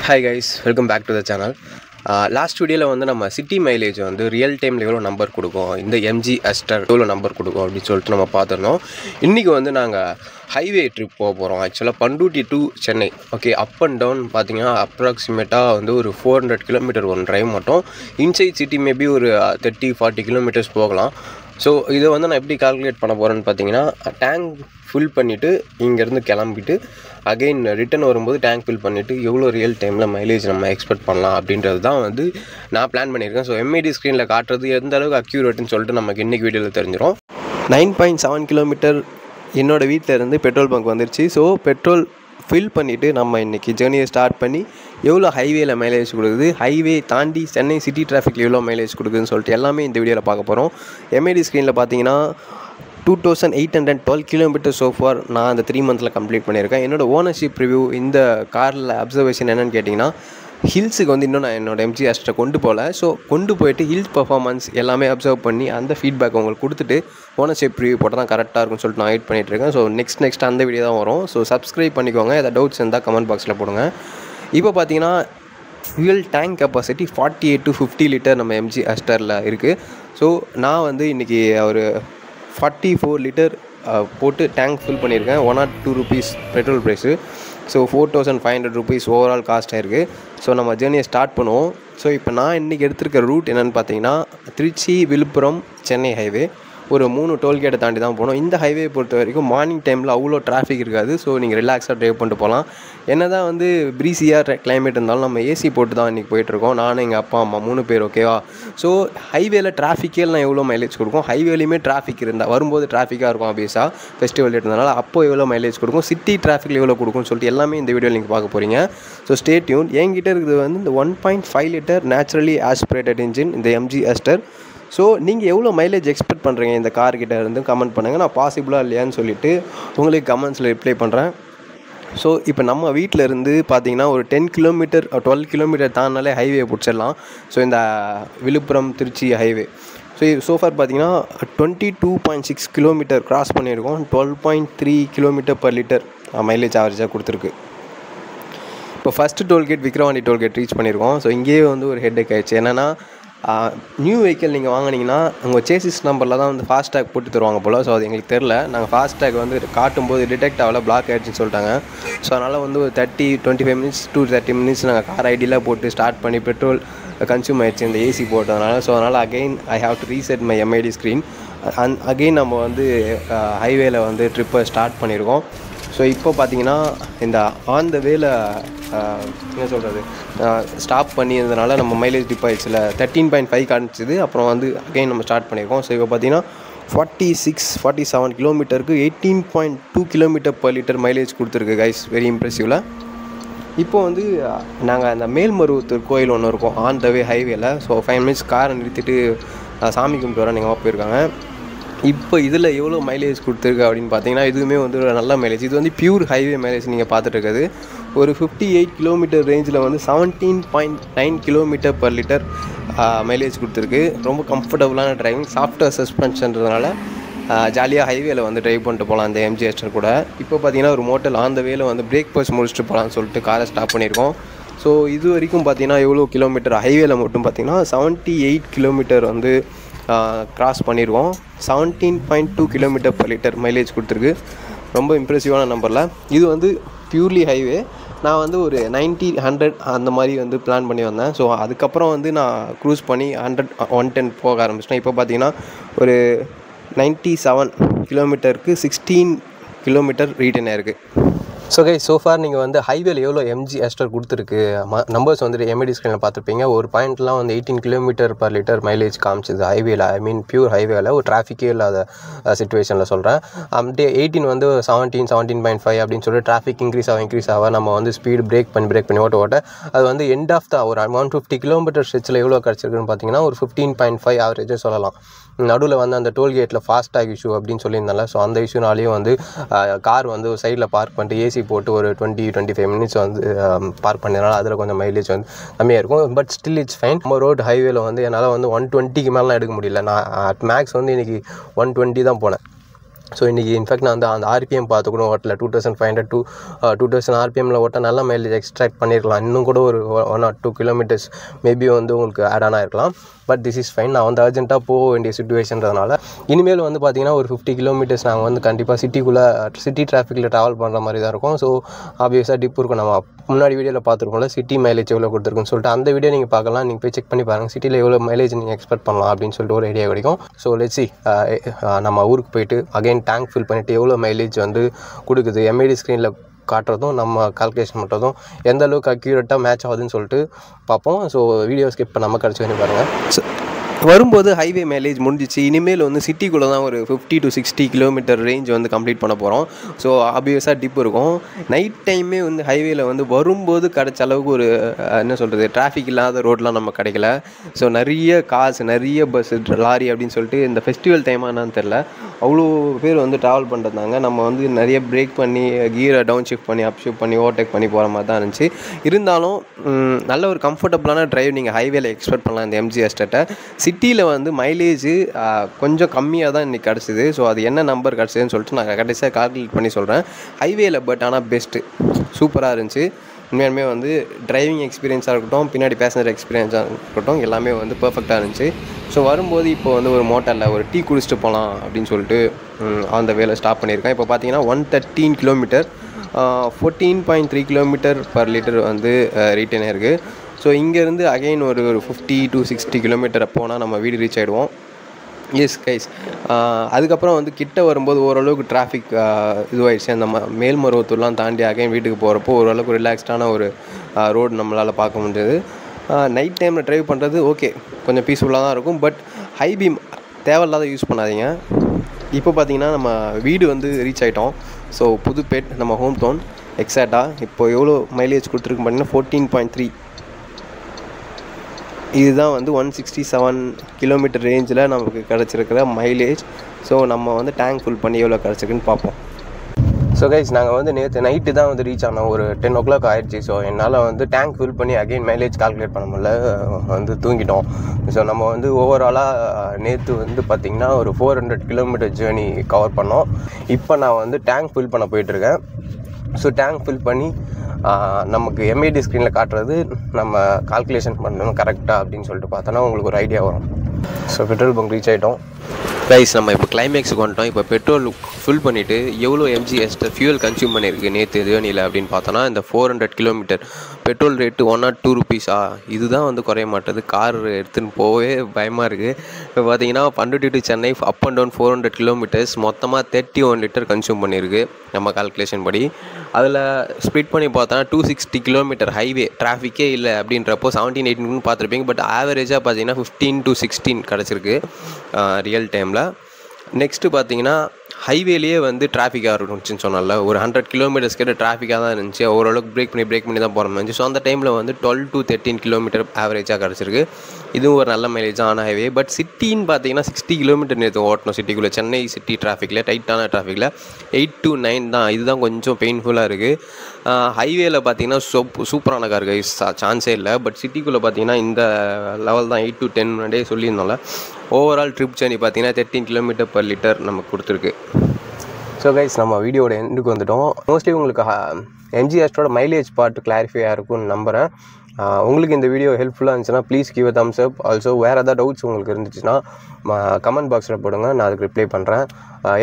Hi guys, welcome back to the channel. Last வீடியோவில் வந்து நம்ம சிட்டி மைலேஜ் வந்து ரியல் டைமில் எவ்வளோ நம்பர் கொடுக்கும், இந்த எம்ஜி அஸ்டர் எவ்வளோ நம்பர் கொடுக்கும் அப்படின்னு சொல்லிட்டு நம்ம பார்த்துருந்தோம். இன்றைக்கி வந்து நாங்கள் ஹைவே ட்ரிப் போக போகிறோம். ஆக்சுவலாக Panruti to Chennai. Okay, up and down பார்த்தீங்கன்னா அப்ராக்சிமேட்டாக வந்து ஒரு 400 கிலோமீட்டர் ஒன் ட்ரைவ் மட்டும். இன்சைட் சிட்டி மேபி ஒரு 30-40 கிலோமீட்டர்ஸ் போகலாம். ஸோ இதை வந்து நான் எப்படி கால்குலேட் பண்ண போகிறேன்னு பார்த்தீங்கன்னா, டேங்க் ஃபில் பண்ணிவிட்டு இங்கேருந்து கிளம்பிட்டு அகெயின் ரிட்டன் வரும்போது டேங்க் ஃபில் பண்ணிவிட்டு எவ்வளோ ரியல் டைமில் மைலேஜ் நம்ம எக்ஸ்பெக்ட் பண்ணலாம் அப்படின்றது தான் வந்து நான் பிளான் பண்ணியிருக்கேன். ஸோ எம்ஐடி ஸ்க்ரீனில் காட்டுறது எந்த அளவுக்கு அக்யூரேட்டுன்னு சொல்லிட்டு நமக்கு இன்றைக்கி வீடியோவில் தெரிஞ்சிடும். 9.7 கிலோமீட்டர் என்னோடய வீட்டில் இருந்து பெட்ரோல் பங்க் வந்துருச்சு. ஸோ பெட்ரோல் ஃபில் பண்ணிவிட்டு நம்ம இன்றைக்கி ஜேர்னியை ஸ்டார்ட் பண்ணி எவ்வளோ ஹைவேல மைலேஜ் கொடுக்குது, ஹைவே தாண்டி சென்னை சிட்டி டிராஃபிக்கில் எவ்வளோ மைலேஜ் கொடுக்குதுன்னு சொல்லிட்டு எல்லாமே இந்த வீடியோவில் பார்க்க போகிறோம். எம்ஐடி ஸ்க்ரீனில் பார்த்தீங்கன்னா 2812 கிலோமீட்டர் சோஃபார் நான் அந்த 3 மந்த்ஸில் கம்ப்ளீட் பண்ணியிருக்கேன். என்னோடய ஓனர்ஷிப் ரிவ்யூ இந்த காரில் அப்சர்வேஷன் என்னென்னு கேட்டிங்கன்னா, ஹில்ஸுக்கு வந்து இன்னும் நான் என்னோடய எம்ஜி அஸ்டரை கொண்டு போகல. ஸோ கொண்டு போயிட்டு ஹில்ஸ் பர்ஃபார்மன்ஸ் எல்லாமே அப்சர்வ் பண்ணி அந்த ஃபீட்பேக் உங்களுக்கு கொடுத்துட்டு ஓனர்ஷிப் ரிவ்யூ போட்டால் தான் கரெக்டாக இருக்கும்னு சொல்லிட்டு நான் வெயிட் பண்ணிகிட்ருக்கேன். ஸோ நெக்ஸ்ட் அந்த வீடியோ தான் வரும். ஸோ சப்ஸ்கிரைப் பண்ணிக்கோங்க. ஏதாவது டவுட்ஸ் இருந்தால் கமெண்ட் பாக்ஸில் போடுங்க. இப்போ பார்த்தீங்கன்னா fuel tank capacity 48 to 50 litre நம்ம எம்ஜி அஸ்டரில் இருக்குது. ஸோ நான் வந்து இன்றைக்கி ஒரு 44 லிட்டர் போட்டு டேங்க் ஃபில் பண்ணியிருக்கேன். 102 rupees petrol price. So 4500 rupees overall cost ஆகிருக்கு. ஸோ நம்ம ஜேர்னியை ஸ்டார்ட் பண்ணுவோம். ஸோ இப்போ நான் இன்றைக்கி எடுத்திருக்க ரூட் என்னென்னு பார்த்தீங்கன்னா, திருச்சி விழுப்புரம் சென்னை ஹைவே ஒரு 3 டோல்கேட்டை தாண்டி தான் போகணும். இந்த ஹைவே பொறுத்த வரைக்கும் மார்னிங் டைமில் அவ்வளோ டிராஃபிக் இருக்காது. ஸோ நீங்கள் ரிலாக்ஸாக ட்ரைவ் பண்ணிட்டு போகலாம். என்ன தான் வந்து ப்ரீஸியாக கிளைமேட் இருந்தாலும் நம்ம ஏசி போட்டு தான் இன்றைக்கி போயிட்டுருக்கோம். நானும் எங்கள் அப்பா அம்மா 3 பேர். ஓகேவா? ஸோ ஹைவேல டிராஃபிக்கே நான் எவ்வளோ மைலேஜ் கொடுக்கும், ஹைவேலையுமே டிராஃபிக் இருந்தால் வரும்போது டிராஃபிக்காக இருக்கும் ஆப்வியஸாக ஃபெஸ்டிவல் இருந்ததுனால, அப்போது எவ்வளோ மைலேஜ் கொடுக்கும், சிட்டி டிராஃபிக்கில் எவ்வளோ கொடுக்கும்னு சொல்லிட்டு எல்லாமே இந்த வீடியோவில் நீங்கள் பார்க்க போகிறீங்க. So stay tune. என்கிட்ட இருக்குது வந்து இந்த 1.5 லிட்டர் நேச்சுரலி ஆஸ்பிரேட்டட் இன்ஜின் இந்த எம்ஜி அஸ்டர். ஸோ நீங்கள் எவ்வளோ மைலேஜ் எக்ஸ்பெக்ட் பண்ணுறீங்க இந்த கார்கிட்ட இருந்து கமெண்ட் பண்ணுங்கள். நான் பாசிபிளாக இல்லையான்னு சொல்லிவிட்டு உங்களுக்கு கமெண்ட்ஸில் ரிப்ளை பண்ணுறேன். ஸோ இப்போ நம்ம வீட்டில் இருந்து பார்த்தீங்கன்னா ஒரு 10 கிலோமீட்டர் 12 கிலோமீட்டர் தாண்டினாலே ஹைவே பிடிச்சிடலாம். ஸோ இந்த விழுப்புரம் திருச்சி ஹைவே சோஃபார் பார்த்தீங்கன்னா 22.6 கிலோமீட்டர் கிராஸ் பண்ணியிருக்கோம். 12.3 கிலோமீட்டர் பர் லிட்டர் மைலேஜ் ஆவரேஜாக கொடுத்துருக்கு. இப்போ first tollgate Vikravandi tollgate reach பண்ணியிருக்கோம். ஸோ இங்கேயே வந்து ஒரு ஹெட்டேக் ஆயிடுச்சு. என்னென்னா, நியூ வெஹிக்கிள் நீங்கள் வாங்கினீங்கன்னா உங்கள் சேசிஸ் நம்பரில் தான் வந்து ஃபாஸ்டேக் போட்டு தருவாங்க போல். ஸோ அது எங்களுக்கு தெரில. நாங்கள் ஃபாஸ்டேக் வந்து காட்டும்போது டிடெக்ட் ஆகல, பிளாக் ஆகிடுச்சின்னு சொல்லிட்டாங்க. ஸோ அதனால் வந்து ஒரு 25 மினிட்ஸ் to 30 மினிட்ஸ் நாங்கள் கார் ஐடியில் போட்டு ஸ்டார்ட் பண்ணி பெட்ரோல் கன்சியூம் ஆகிடுச்சு இந்த ஏசி போட்டதுனால. ஸோ அதனால் again I have to reset my MIT screen. Again நம்ம வந்து ஹைவேல வந்து ட்ரிப்பை ஸ்டார்ட் பண்ணியிருக்கோம். ஸோ இப்போ பார்த்தீங்கன்னா இந்த ஆன் த வேல என்ன சொல்கிறது ஸ்டாப் பண்ணியிருந்தனால நம்ம மைலேஜ் டிப் ஆகிடுச்சில் 13.5 காணிச்சிது. அப்புறம் வந்து அகைன் நம்ம ஸ்டார்ட் பண்ணியிருக்கோம். ஸோ இப்போ பார்த்தீங்கன்னா 47 கிலோமீட்டருக்கு 18.2 கிலோமீட்டர் பர் லிட்டர் மைலேஜ் கொடுத்துருக்கு கைஸ். வெரி இம்ப்ரெசிவில். இப்போ வந்து நாங்கள் அந்த மேல்மருவத்தூர் கோயில் ஒன்று இருக்கும் ஆன் த வே ஹைவேல. ஸோ 5 மினிட்ஸ் காரை நிறுத்திட்டு சாமி கும்பிட்டு வர நீங்கள் போயிருக்காங்க. இப்போ இதில் எவ்வளோ மைலேஜ் கொடுத்துருக்கு அப்படின்னு பார்த்தீங்கன்னா, இதுவுமே வந்து ஒரு நல்ல மைலேஜ். இது வந்து பியூர் ஹைவே மைலேஜ் நீங்கள் பார்த்துட்டு இருக்கிறது. ஒரு 58 கிலோமீட்டர் ரேஞ்சில் வந்து 17.9 கிலோமீட்டர் பர் லிட்டர் மைலேஜ் கொடுத்துருக்கு. ரொம்ப கம்ஃபர்டபுளான டிரைவிங், சாஃப்ட்வேர் சஸ்பென்ஷன்றதுனால ஜாலியாக ஹைவேல வந்து ட்ரைவ் பண்ணிட்டு போகலாம் அந்த எம்ஜி அஸ்டர் கூட. இப்போ பார்த்தீங்கன்னா ஒரு மோட்டல் ஆன் த வேல வந்து பிரேக்ஃபாஸ்ட் முடிச்சுட்டு போகலான்னு சொல்லிட்டு காரை ஸ்டாப் பண்ணியிருக்கோம். ஸோ இது வரைக்கும் பார்த்தீங்கன்னா எவ்வளோ கிலோமீட்டர் ஹைவேல மட்டும் பார்த்தீங்கன்னா 78 கிலோமீட்டர் வந்து கிராஸ் பண்ணியிருக்கோம். 17.2 கிலோமீட்டர் பர் லிட்டர் மைலேஜ் கொடுத்துருக்கு. ரொம்ப இம்ப்ரெசிவான நம்பரில். இது வந்து பியூர்லி ஹைவே. நான் வந்து ஒரு 90-100 அந்த மாதிரி வந்து பிளான் பண்ணி வந்தேன். ஸோ அதுக்கப்புறம் வந்து நான் க்ரூஸ் பண்ணி 100-110 போக ஆரம்பிச்சிட்டேன். இப்போ பார்த்தீங்கன்னா ஒரு 97 கிலோமீட்டருக்கு 16 கிலோமீட்டர் ரீட்டன் ஆயிருக்கு. ஸோ கைஸ், சோஃபார் நீங்கள் வந்து ஹைவேல எவ்வளோ எம்ஜி அஸ்டர் கொடுத்துருக்கு நம்பர்ஸ் வந்துட்டு எம்ஐடி ஸ்க்ரீனில் பார்த்துருப்பீங்க. ஒரு பாயிண்ட்லாம் வந்து 18 கிலோமீட்டர் பர் லிட்டர் மைலேஜ் காமிச்சிது ஹைவேல. ஐ மீன் பியூர் ஹைவேல ஒரு டிராஃபிக்கே இல்லாத சிச்சுவேஷனில் சொல்கிறேன். அப்படியே 18 வந்து 17.5 அப்படின்னு சொல்லிட்டு டிராஃபிக் இன்க்ரீஸ் ஆக நம்ம வந்து ஸ்பீடு பிரேக் பண்ணி ஓட்ட அது வந்து எண்ட் ஆஃப் த ஒரு 150 கிலோமீட்டர் ஸ்ட்ரெச்சில் எவ்வளோ கிடச்சிருக்குன்னு பார்த்தீங்கன்னா ஒரு 15.5 ஆவரேஜாக சொல்லலாம். நடுவில் வந்து அந்த டோல்கேட்டில் ஃபாஸ்டாக் இஷ்யூ அப்படின்னு சொல்லியிருந்தால. ஸோ அந்த இஷ்யூனாலேயும் வந்து கார் வந்து சைடில் பார்க் பண்ணிட்டு ஏசி போட்டு ஒரு 20-25 மினிட்ஸ் வந்து பார்க் பண்ணதுனால அதில் கொஞ்சம் மைலேஜ் வந்து கம்மியாக இருக்கும். But still it's fine. நம்ம ரோடு ஹைவேல வந்து என்னால் வந்து 120க்கு மேலாம் எடுக்க முடியல. நான் அட் மேக்ஸ் வந்து இன்றைக்கி 120 தான் போனேன். ஸோ இன்றைக்கி இன்ஃபேக்ட் நான் அந்த ஆர்பிஎம் பார்த்து கூட ஓட்டல 2500 to 2000 ஆர்பிஎம்மில் ஓட்ட நல்ல மைலேஜ் எக்ஸ்ட்ராக்ட் பண்ணியிருக்கலாம். இன்னும் கூட ஒரு 1 or 2 கிலோமீட்டர்ஸ் மேபி வந்து உங்களுக்கு ஆட் ஆன் ஆகிருக்கலாம். But this is fine. நான் வந்து அர்ஜென்ட்டாக போக வேண்டிய சுச்சுவேஷன்றதுனால இனிமேல் வந்து பார்த்திங்கன்னா ஒரு 50 கிலோமீட்டர்ஸ் நாங்கள் வந்து கண்டிப்பாக சிட்டி டிராஃபிக்கில் ட்ராவல் பண்ணுற மாதிரி தான் இருக்கும். ஸோ ஆப்வியஸாக டிப் இருக்கும். நம்ம முன்னாடி வீடியோவில் பார்த்துருக்கோம்ல சிட்டி மைலேஜ் எவ்வளோ கொடுத்துருக்குன்னு சொல்லிட்டு அந்த வீடியோ நீங்கள் பார்க்கலாம். நீங்கள் போய் செக் பண்ணி பாருங்கள் சிட்டியில் எவ்வளோ மைலேஜ் நீங்கள் எக்ஸ்பெக்ட் பண்ணலாம் அப்படின்னு சொல்லிட்டு ஒரு ஐடியா கிடைக்கும். ஸோ லெட்ஸ் சி நம்ம ஊருக்கு போயிட்டு அகைன் டேங்க் ஃபில் பண்ணிவிட்டு எவ்வளோ மைலேஜ் வந்து கொடுக்குது எம்ஐடி ஸ்க்ரீனில் காட்டுறதும் நம்ம கால்குலேஷன் பண்ணுறதும் எந்த அளவுக்கு அக்யூரேட்டாக மேட்ச் ஆகுதுன்னு சொல்லிட்டு பார்ப்போம். ஸோ வீடியோ ஸ்கிப் பண்ணாமல் கடைசி பண்ணி பாருங்கள். வரும்போது ஹைவே மைலேஜ் முடிஞ்சிச்சு. இனிமேல் வந்து சிட்டிக்குள்ளே தான் ஒரு 50 to 60 கிலோமீட்டர் ரேஞ்ச் வந்து கம்ப்ளீட் பண்ண போகிறோம். ஸோ ஆப்வியஸாக டிப் இருக்கும். நைட் டைமே வந்து ஹைவேயில் வந்து வரும்போது கிடைச்ச அளவுக்கு ஒரு என்ன சொல்கிறது டிராஃபிக் இல்லாத ரோட்லாம் நம்ம கிடைக்கல. ஸோ நிறைய கார்ஸ் நிறைய பஸ்ஸு லாரி அப்படின்னு சொல்லிட்டு இந்த ஃபெஸ்டிவல் டைமாக என்னன்னு தெரில அவ்வளோ பேர் வந்து ட்ராவல் பண்ணுறதாங்க. நம்ம வந்து நிறைய பிரேக் பண்ணி கியரை டவுன் ஷிஃப்ட் பண்ணி அப் ஷிஃப்ட் பண்ணி ஓவர்டேக் பண்ணி போகிற மாதிரி தான் இருந்துச்சு. இருந்தாலும் நல்ல ஒரு கம்ஃபர்டபுளான ட்ரைவ் நீங்கள் ஹைவேல எக்ஸ்பெக்ட் பண்ணலாம் இந்த எம்ஜி எஸ்டேட்டை. சிட்டியில் வந்து மைலேஜ் கொஞ்சம் கம்மியாக தான் இன்றைக்கி கிடச்சிது. ஸோ அது என்ன நம்பர் கிடச்சிதுன்னு சொல்லிட்டு நான் கடைசியாக கால்குலேட் பண்ணி சொல்கிறேன். ஹைவேல பட் ஆனால் பெஸ்ட்டு சூப்பராக இருந்துச்சு. உண்மையாலுமே வந்து டிரைவிங் எக்ஸ்பீரியன்ஸாக இருக்கட்டும் பின்னாடி பேசஞ்சர் எக்ஸ்பீரியன்ஸாக இருக்கட்டும் எல்லாமே வந்து பர்ஃபெக்டாக இருந்துச்சு. ஸோ வரும்போது இப்போ வந்து ஒரு மோட்டரில் ஒரு டீ குடிச்சிட்டு போகலாம் அப்படின்னு சொல்லிட்டு அந்த வேலை ஸ்டாப் பண்ணியிருக்கேன். இப்போ பார்த்தீங்கன்னா 113 கிலோமீட்டர் 14.3 கிலோமீட்டர் பர் லிட்டர் வந்து ரீட்டன் இருக்குது. ஸோ இங்கேருந்து அகைன் ஒரு 50 to 60 கிலோமீட்டர் போனால் நம்ம வீடு ரீச் ஆகிடுவோம். S guys. அதுக்கப்புறம் வந்து கிட்ட வரும்போது ஓரளவுக்கு டிராஃபிக் இதுவாகிடுச்சு. அந்த மேல்மருவத்தூர்லாம் தாண்டி அகைன் வீட்டுக்கு போகிறப்போ ஓரளவுக்கு ரிலாக்ஸ்டான ஒரு ரோடு நம்மளால் பார்க்க முடிஞ்சது. நைட் டைமில் ட்ரைவ் பண்ணுறது ஓகே கொஞ்சம் பீஸ்ஃபுல்லாக தான் இருக்கும். பட் ஹை பீம் தேவையில்லாத யூஸ் பண்ணாதீங்க. இப்போ பார்த்தீங்கன்னா நம்ம வீடு வந்து ரீச் ஆகிட்டோம். ஸோ புதுப்பேட் நம்ம ஹோம் டவுன் எக்ஸாக்டாக இப்போ எவ்வளோ மைலேஜ் கொடுத்துருக்கு பார்த்தீங்கன்னா 14.3. இதுதான் வந்து 167 கிலோமீட்டர் ரேஞ்சில் நமக்கு கிடச்சிருக்கிற மைலேஜ். ஸோ நம்ம வந்து டேங்க் ஃபுல் பண்ணி எவ்வளோ கிடச்சிருக்குன்னு பார்ப்போம். ஸோ கைஸ் நாங்கள் வந்து நேற்று நைட்டு தான் வந்து ரீச் ஆனோம். ஒரு 10 o'clock ஆயிடுச்சு. ஸோ என்னால் வந்து டேங்க் ஃபில் பண்ணி அகைன் மைலேஜ் கால்குலேட் பண்ண முடியல வந்து தூங்கிட்டோம். ஸோ நம்ம வந்து ஓவராலாக நேற்று வந்து பார்த்திங்கன்னா ஒரு 400 கிலோமீட்டர் ஜேர்னி கவர் பண்ணோம். இப்போ நான் வந்து டேங்க் ஃபில் பண்ண போயிட்டுருக்கேன். ஸோ டேங்க் ஃபில் பண்ணி நமக்கு எம்ஐடி ஸ்க்ரீனில் காட்டுறது நம்ம கால்குலேஷன் பண்ணணும் கரெக்டாக அப்படின்னு சொல்லிட்டு பார்த்தோன்னா உங்களுக்கு ஒரு ஐடியா வரும். ஸோ பெட்ரோல் பங்க் ரீச் ஆகிட்டோம். கைஸ் நம்ம இப்போ கிளைமேக்ஸுக்கு வந்துட்டோம். இப்போ பெட்ரோல் ஃபுல் பண்ணிவிட்டு எவ்வளோ எம்ஜி எஸ்டர் ஃபியூல் கன்சியூம் பண்ணியிருக்கு நேற்று ஜேர்னியில் அப்படின்னு பார்த்தோன்னா இந்த 400 கிலோமீட்டர் பெட்ரோல் ரேட்டு 102 rupees. இதுதான் வந்து குறைய மாட்டேது. கார் எடுத்துன்னு போகவே பயமாக இருக்குது. இப்போ பார்த்தீங்கன்னா Panruti to Chennai up and down 400 kilometres மொத்தமாக 31 லிட்டர் கன்சியூம் பண்ணியிருக்கு நம்ம கால்குலேஷன் படி. அதில் ஸ்ப்ளிட் பண்ணி பார்த்தோன்னா 260 கிலோமீட்டர் ஹைவே டிராஃபிக்கே இல்லை அப்படின்றப்போ 17-18 பார்த்துருப்பீங்க. பட் ஆவரேஜாக பார்த்தீங்கன்னா 15 to 16 கிடச்சிருக்கு ரியல் டைமில். நெக்ஸ்ட்டு பார்த்தீங்கன்னா ஹைவேலேயே வந்து டிராஃபிக்காக இருந்துச்சுன்னு சொன்னால ஒரு 100 கிலோமீட்டர்ஸ் கிட்ட டிராஃபிக்காக தான் இருந்துச்சு. ஓரளவுக்கு பிரேக் பண்ணி தான் போகிற மாதிரி. ஸோ அந்த டைமில் வந்து 12 to 13 கிலோமீட்டர் ஆவரேஜாக கிடச்சிருக்கு. இதுவும் ஒரு நல்ல மைலேஜ் ஆன ஹைவே. பட் சிட்டின்னு பார்த்தீங்கன்னா 60 கிலோமீட்டர் நேற்று ஓட்டணும் சிட்டிக்குள்ளே. சென்னை சிட்டி டிராஃபிக்கில் டைட்டான டிராஃபிக்கில் 8 to 9 தான். இதுதான் கொஞ்சம் பெயின்ஃபுல்லாக இருக்குது. ஹைவேல பார்த்தீங்கன்னா சூப்பரான கார் கைஸ் சான்ஸே இல்லை. பட் சிட்டிக்குள்ளே பார்த்தீங்கன்னா இந்த லெவல் தான் 8 to 10 முன்னாடியே சொல்லியிருந்தோம்ல. ஓவரால் ட்ரிப் ஜர்னி பார்த்தீங்கன்னா 13 கிலோமீட்டர் பர் லிட்டர் நமக்கு கொடுத்துருக்கு. ஸோ கைஸ் நம்ம வீடியோட எண்டுக்கு வந்துட்டோம். மோஸ்ட்லி உங்களுக்கு எம்ஜி எஸ்டரோட மைலேஜ் பார்ட் கிளாரிஃபையாக இருக்கும்னு நம்புகிறேன். உங்களுக்கு இந்த வீடியோ ஹெல்ப்ஃபுல்லாக இருந்துச்சுன்னா please give a Thums up. Also வேறு ஏதாவது டவுட்ஸ் உங்களுக்கு இருந்துச்சுன்னா கமெண்ட் பாக்ஸில் போடுங்க, நான் அதுக்கு ரிப்ளை பண்ணுறேன்.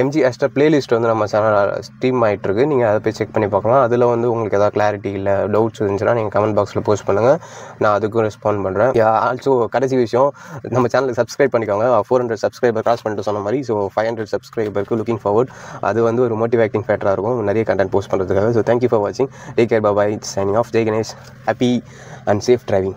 எம்ஜி எஸ்டர் பிளேலிஸ்ட் வந்து நம்ம சேனல் ஸ்ட்ரீம் ஆகிட்டுருக்கு. நீங்கள் அதை போய் செக் பண்ணி பார்க்கலாம். அதில் வந்து உங்களுக்கு எதாவது கிளாரிட்டி இல்லை டவுட்ஸ் இருந்துச்சுன்னா நீங்கள் கமெண்ட் பாக்ஸில் போஸ்ட் பண்ணுங்கள், நான் அதுக்கும் ரெஸ்பாண்ட் பண்ணுறேன். ஆல்சோ கடைசி விஷயம் நம்ம சேனலுக்கு சப்ஸ்கிரைப் பண்ணிக்கோங்க. 400 சப்ஸ்கிரைபர் கிராஸ் பண்ணிட்டு சொன்ன மாதிரி. ஸோ 500 சப்ஸ்கிரைபருக்கு லுக்கிங் ஃபார்வர்ட். அது வந்து ஒரு மோட்டிவேட்டிங் ஃபேக்டராக இருக்கும் நிறைய கண்டென்ட் போஸ்ட் பண்ணுறதுக்காக. ஸோ தேங்க்யூ ஃபார் வாட்சிங். Take care. Bye. Signing off. Jai Ganesh. Happy and safe driving.